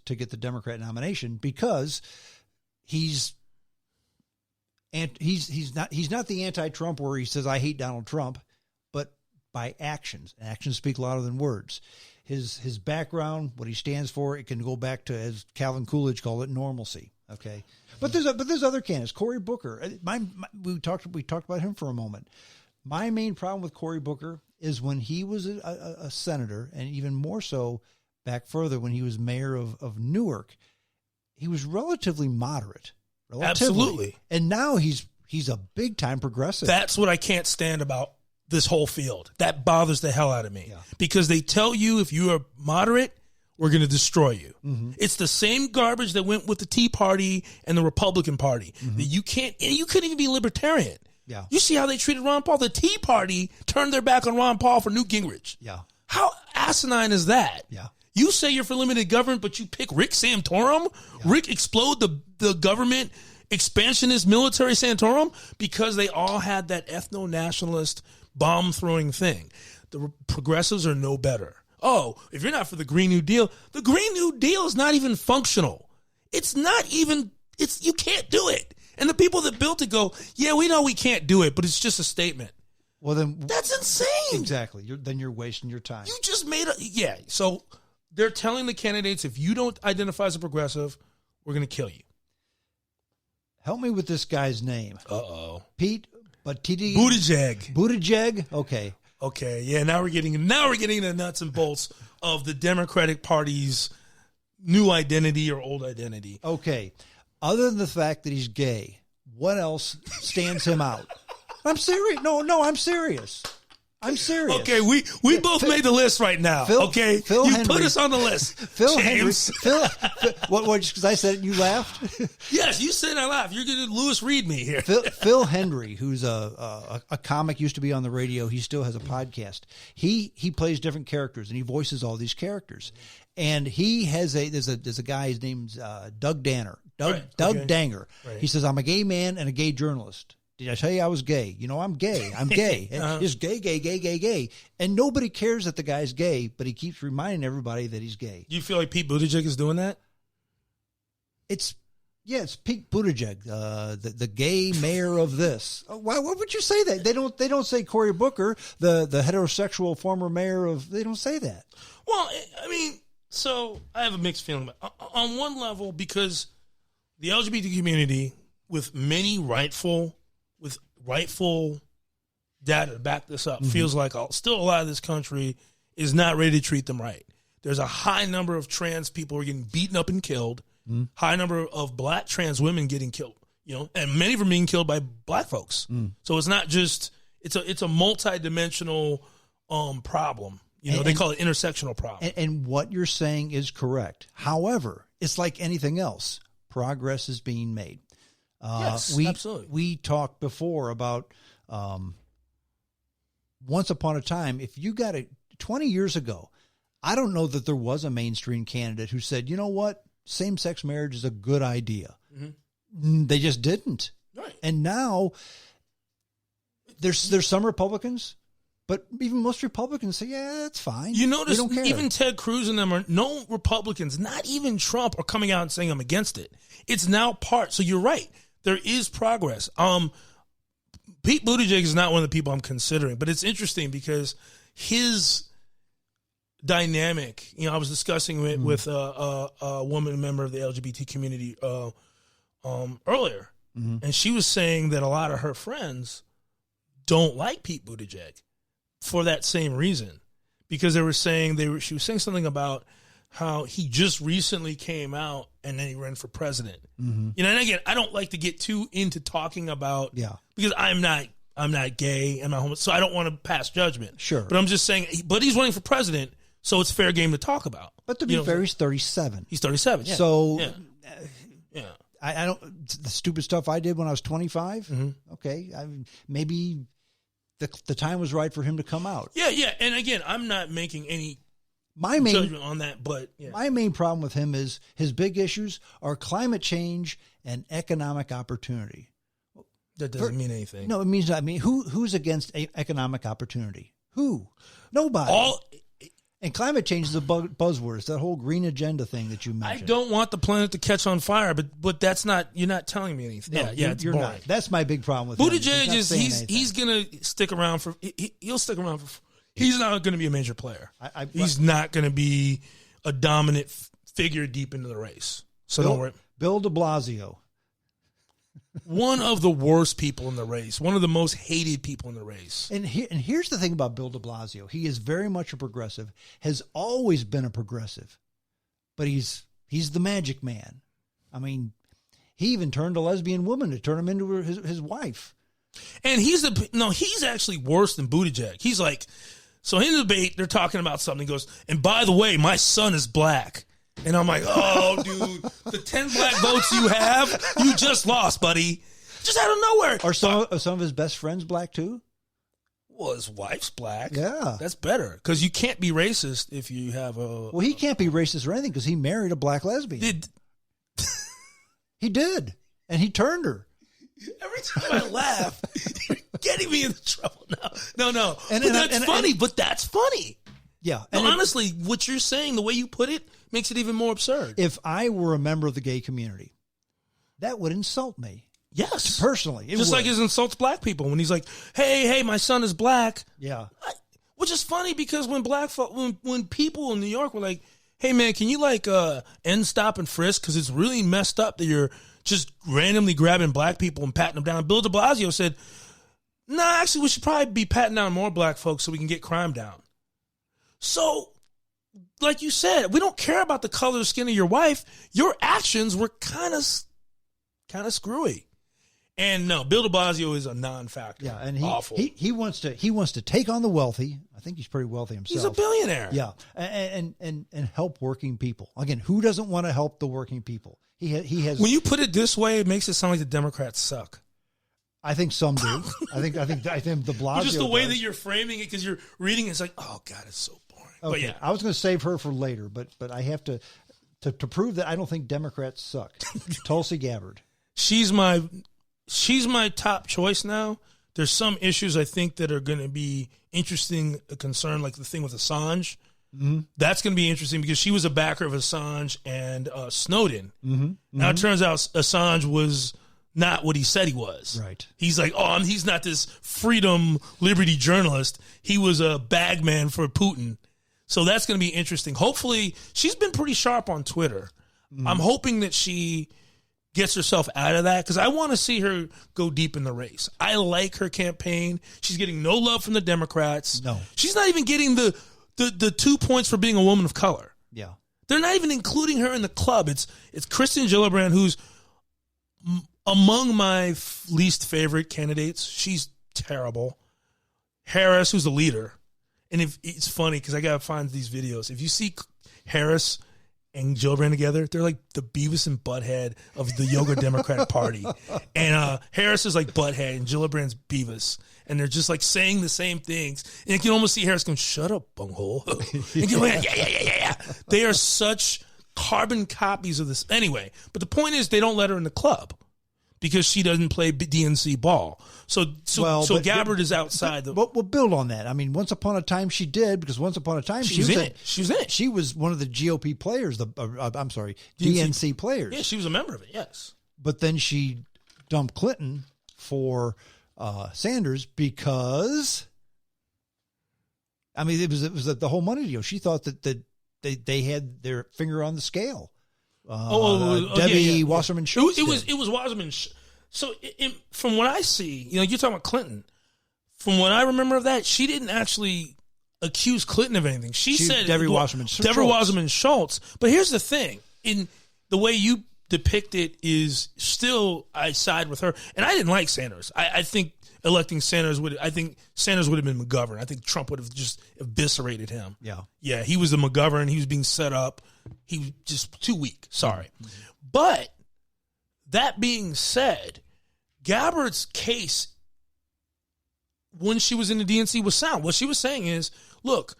to get the Democrat nomination because he's not the anti-Trump where he says I hate Donald Trump, but by actions. Actions speak louder than words. His background, what he stands for, it can go back to, as Calvin Coolidge called it, normalcy. Okay, but there's other candidates. Cory Booker. We talked about him for a moment. My main problem with Cory Booker is when he was a senator, and even more so back further when he was mayor of Newark, he was relatively moderate. Absolutely. And now he's a big time progressive. That's what I can't stand about this whole field. That bothers the hell out of me because they tell you if you are moderate, we're going to destroy you. Mm-hmm. It's the same garbage that went with the Tea Party and the Republican Party. Mm-hmm. That you couldn't even be libertarian. Yeah. You see how they treated Ron Paul? The Tea Party turned their back on Ron Paul for Newt Gingrich. Yeah. How asinine is that? Yeah. You say you're for limited government, but you pick Rick Santorum? Yeah. Rick explode the government expansionist military Santorum because they all had that ethno-nationalist bomb-throwing thing. The progressives are no better. Oh, if you're not for the Green New Deal, the Green New Deal is not even functional. You can't do it. And the people that built it go, yeah, we know we can't do it, but it's just a statement. Well, then that's insane. Exactly. Then you're wasting your time. You just made so they're telling the candidates, if you don't identify as a progressive, we're going to kill you. Help me with this guy's name. Uh-oh. Pete Buttigieg. Buttigieg? Okay. Okay. Yeah, now we're getting the nuts and bolts of the Democratic Party's new identity or old identity. Okay. Other than the fact that he's gay, what else stands him out? I'm serious. No, I'm serious. I'm serious. Okay, we both made the list right now. Phil you Henry, put us on the list. Phil James. Henry. What? Just because I said it, you laughed? Yes, you said I laughed. You're going to Lewis Reed me here. Phil Henry, who's a comic, used to be on the radio. He still has a podcast. He plays different characters and he voices all these characters. And he has there's a guy. His name's Doug Danner. Doug Danger. Right. He says, I'm a gay man and a gay journalist. Did I tell you I was gay? You know, I'm gay. I'm gay. And just gay. And nobody cares that the guy's gay, but he keeps reminding everybody that he's gay. Do you feel like Pete Buttigieg is doing that? It's Pete Buttigieg, the gay mayor of this. Why would you say that? They don't say Cory Booker, the heterosexual former mayor of. They don't say that. Well, I mean, so I have a mixed feeling. On one level, because the LGBT community, with rightful data to back this up, feels like still a lot of this country is not ready to treat them right. There's a high number of trans people who are getting beaten up and killed, high number of black trans women getting killed, and many of them being killed by black folks. So it's not just, it's a multi-dimensional problem. They call it intersectional problem. And what you're saying is correct. However, it's like anything else. Progress is being made. Yes, absolutely. We talked before about once upon a time, if you got 20 years ago, I don't know that there was a mainstream candidate who said, you know what, same-sex marriage is a good idea. Mm-hmm. They just didn't. Right. And now there's some Republicans, but even most Republicans say, yeah, that's fine. You notice even Ted Cruz and them no Republicans, not even Trump, are coming out and saying I'm against it. It's now part. So you're right. There is progress. Pete Buttigieg is not one of the people I'm considering, but it's interesting because his dynamic, I was discussing it with a woman member of the LGBT community earlier, and she was saying that a lot of her friends don't like Pete Buttigieg for that same reason, because they were saying she was saying something about how he just recently came out and then he ran for president. And again, I don't like to get too into talking about, because I'm not gay, I'm not homeless, so I don't want to pass judgment. Sure. But I'm just saying, but he's running for president, so it's fair game to talk about. But to be fair, he's 37. He's 37. Yeah. So, I don't, the stupid stuff I did when I was 25. Okay. Maybe the time was right for him to come out. Yeah. And again, I'm not making any judgment on that, but my main problem with him is his big issues are climate change and economic opportunity. That doesn't mean anything. No, it means, who's against economic opportunity? Who? Nobody. And climate change is a buzzword. It's that whole green agenda thing that you mentioned. I don't want the planet to catch on fire, but that's not. You're not telling me anything. No, you're boring. not. That's my big problem with Buttigieg. He's gonna stick around for. He'll stick around for. He's not going to be a major player. He's not going to be a dominant figure deep into the race. So don't worry. Bill de Blasio. One of the worst people in the race. One of the most hated people in the race. And here's the thing about Bill de Blasio. He is very much a progressive, has always been a progressive, but he's the magic man. I mean, he even turned a lesbian woman to turn him into his wife. And he's actually worse than Buttigieg. He's like, so in the debate, they're talking about something. He goes, and by the way, my son is black. And I'm like, oh, dude, the 10 black votes you have, you just lost, buddy. Just out of nowhere. Are some of his best friends black too? Well, his wife's black. Yeah. That's better. Because you can't be racist if you have a... Well, he can't be racist or anything because he married a black lesbian. He did. And he turned her. Every time I laugh, you're getting me into trouble now. No. But that's funny. Yeah. No, honestly, what you're saying, the way you put it, makes it even more absurd. If I were a member of the gay community, that would insult me. Yes. Personally. Just like it insults black people when he's like, hey, my son is black. Yeah. Which is funny because when when people in New York were like, hey, man, can you end stop and frisk? Because it's really messed up that you're just randomly grabbing black people and patting them down. Bill de Blasio said, actually, we should probably be patting down more black folks so we can get crime down. So, like you said, we don't care about the color of skin of your wife. Your actions were kind of screwy. And no, Bill de Blasio is a non-factor. Yeah, and awful. He wants to take on the wealthy. I think he's pretty wealthy himself. He's a billionaire. Yeah, and help working people. Again, who doesn't want to help the working people? He has. When you put it this way, it makes it sound like the Democrats suck. I think some do. I think the Blasio. Just the way that you're framing it, because you're reading it, it's like, oh God, it's so boring. Okay, but yeah, I was going to save her for later, but I have to prove that I don't think Democrats suck. Tulsi Gabbard. She's my top choice now. There's some issues I think that are going to be interesting, a concern, like the thing with Assange. Mm-hmm. That's going to be interesting because she was a backer of Assange and Snowden. Mm-hmm. Now it turns out Assange was not what he said he was. Right. He's like, he's not this freedom, liberty journalist. He was a bagman for Putin. So that's going to be interesting. Hopefully, she's been pretty sharp on Twitter. Mm-hmm. I'm hoping that she gets herself out of that because I want to see her go deep in the race. I like her campaign. She's getting no love from the Democrats. No. She's not even getting the 2 points for being a woman of color. Yeah. They're not even including her in the club. It's Kristen Gillibrand, who's among my least favorite candidates. She's terrible. Harris, who's the leader. And it's funny because I got to find these videos. If you see Harris and Gillibrand together, they're like the Beavis and Butthead of the Yoga Democratic Party. And Harris is like Butthead and Gillibrand's Beavis. And they're just like saying the same things. And you can almost see Harris going, shut up, bunghole. And Gillibrand, yeah. They are such carbon copies of this. Anyway, but the point is they don't let her in the club because she doesn't play DNC ball. So Gabbard is outside. But we'll build on that. I mean, once upon a time she did, because once upon a time she was in it. She was in it. She was one of the GOP players. DNC players. Yeah, she was a member of it. Yes. But then she dumped Clinton for Sanders because, I mean, it was the whole money deal. She thought that they had their finger on the scale. Debbie Wasserman Schultz. It was Wasserman. So from what I see, you're talking about Clinton. From what I remember of that, she didn't actually accuse Clinton of anything. She said Debbie Wasserman Schultz. But here's the thing: in the way you depict it, is still I side with her, and I didn't like Sanders. I think electing Sanders would have been McGovern. I think Trump would have just eviscerated him. Yeah, he was the McGovern. He was being set up. He was just too weak. Sorry. Mm-hmm. But that being said, Gabbard's case when she was in the DNC was sound. What she was saying is, look,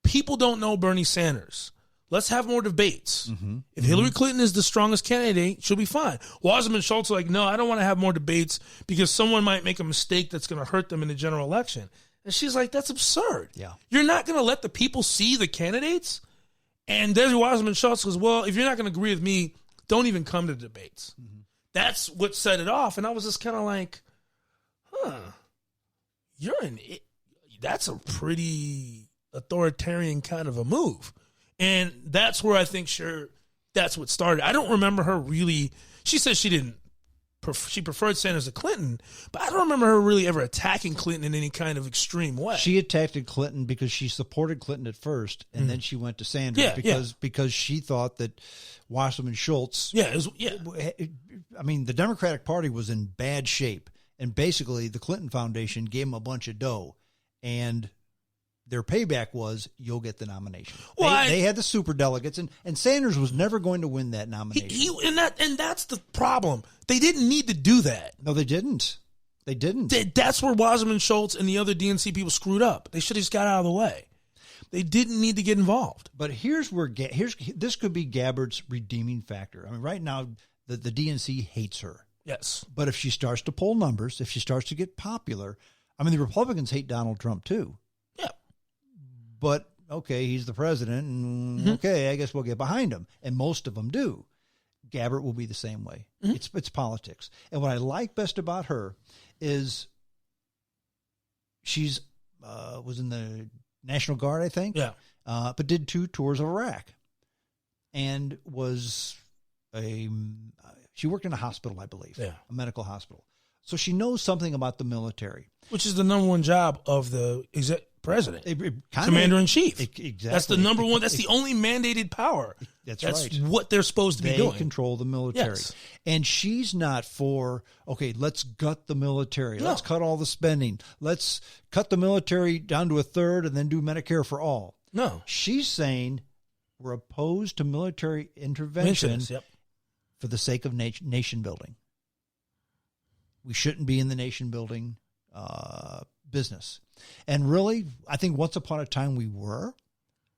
people don't know Bernie Sanders. Let's have more debates. Mm-hmm. If Hillary Clinton is the strongest candidate, she'll be fine. Wasserman Schultz like, no, I don't want to have more debates because someone might make a mistake that's going to hurt them in the general election. And she's like, that's absurd. Yeah. You're not going to let the people see the candidates? And Desi Wiseman Schultz goes, well, if you're not going to agree with me, don't even come to the debates. Mm-hmm. That's what set it off. And I was just kind of like, that's a pretty authoritarian kind of a move. And that's where I think, that's what started. I don't remember her really, she said she preferred Sanders to Clinton, but I don't remember her really ever attacking Clinton in any kind of extreme way. She attacked Clinton because she supported Clinton at first, and then she went to Sanders because she thought that Wasserman Schultz. I mean, the Democratic Party was in bad shape, and basically the Clinton Foundation gave them a bunch of dough, and their payback was you'll get the nomination. Well, they had the superdelegates, and Sanders was never going to win that nomination. And that's the problem. They didn't need to do that. No, they didn't. They didn't. That's where Wasserman Schultz and the other DNC people screwed up. They should have just got out of the way. They didn't need to get involved. But here's where this could be Gabbard's redeeming factor. I mean, right now the DNC hates her. Yes. But if she starts to poll numbers, if she starts to get popular, I mean, the Republicans hate Donald Trump too. Yeah. But, okay, he's the president, and okay, I guess we'll get behind him. And most of them do. Gabbard will be the same way. Mm-hmm. It's politics. And what I like best about her is she's was in the National Guard, I think. Yeah. But did 2 tours of Iraq. And was she worked in a hospital, I believe. Yeah. A medical hospital. So she knows something about the military. Which is the number one job of the president, commander-in-chief. Exactly. That's the number one. That's the only mandated power. That's right. What they're supposed to be doing. They control the military. Yes. And she's not for, okay, let's gut the military. No. Let's cut all the spending. Let's cut the military down to a third and then do Medicare for all. No. She's saying we're opposed to military intervention for the sake of nation building. We shouldn't be in the nation building business. And really, I think once upon a time we were,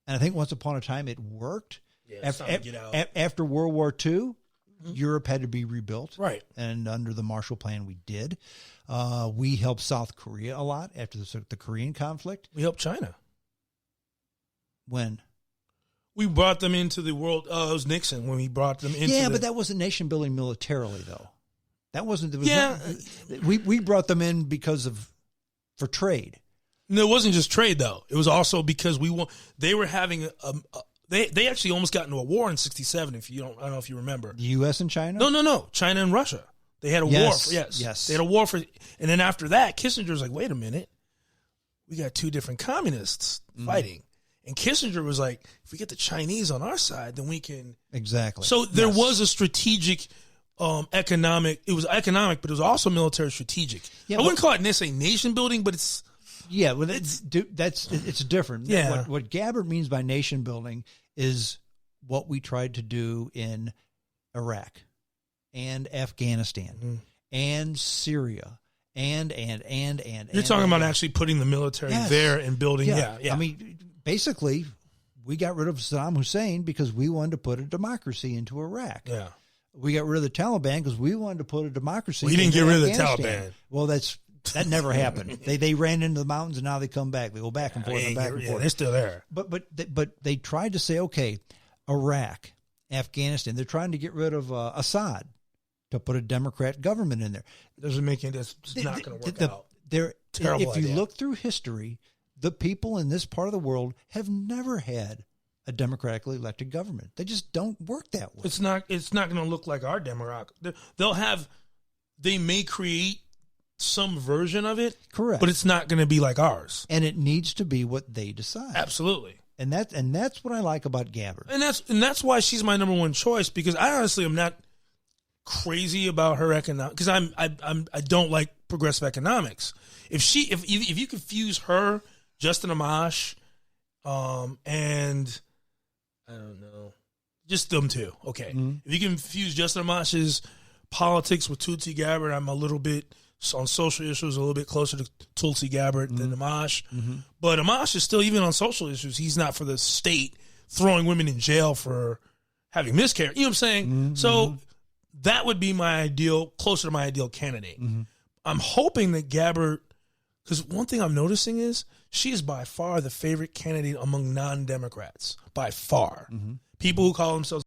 and I think once upon a time it worked. Yeah, after World War II, Europe had to be rebuilt. Right. And under the Marshall Plan, we did. We helped South Korea a lot after the Korean conflict. We helped China. When? We brought them into the world. It was Nixon when we brought them into but that wasn't nation building militarily, though. That wasn't. We brought them in for trade. No, it wasn't just trade though. It was also because they were having they actually almost got into a war in '67. I don't know if you remember. The U.S. and China? No. China and Russia. They had a war. Yes. They had a war and then after that, Kissinger was like, "Wait a minute, we got 2 different communists fighting." And Kissinger was like, "If we get the Chinese on our side, then we can." Exactly. So there was a strategic. Economic. It was economic, but it was also military strategic. Yeah, I wouldn't call it necessarily nation building, but it's it's different. Yeah. What Gabbard means by nation building is what we tried to do in Iraq and Afghanistan and Syria and you're talking about actually putting the military there and building. Yeah. I mean, basically, we got rid of Saddam Hussein because we wanted to put a democracy into Iraq. Yeah. We got rid of the Taliban because we wanted to put a democracy. We didn't get rid of the Taliban. Well, that never happened. They ran into the mountains and now they come back. They go back and forth and back and forth. They're still there. But they tried to say, okay, Iraq, Afghanistan. They're trying to get rid of Assad to put a Democrat government in there. Doesn't make any. It's not going to work out. Terrible if idea. You look through history, the people in this part of the world have never had a democratically elected government. They just don't work that way. It's not going to look like our democracy. They may create some version of it. Correct. But it's not going to be like ours. And it needs to be what they decide. Absolutely. And that's what I like about Gabbard. And that's why she's my number one choice, because I honestly am not crazy about her economic, because I don't like progressive economics. If you confuse her, Justin Amash, and I don't know, just them two. Okay. Mm-hmm. If you confuse Justin Amash's politics with Tulsi Gabbard, I'm a little bit on social issues, a little bit closer to Tulsi Gabbard than Amash. Mm-hmm. But Amash is still, even on social issues, he's not for the state throwing women in jail for having miscarriage. You know what I'm saying? Mm-hmm. So that would be closer to my ideal candidate. Mm-hmm. I'm hoping that Gabbard Because one thing I'm noticing is she is by far the favorite candidate among non-Democrats. By far. People who call themselves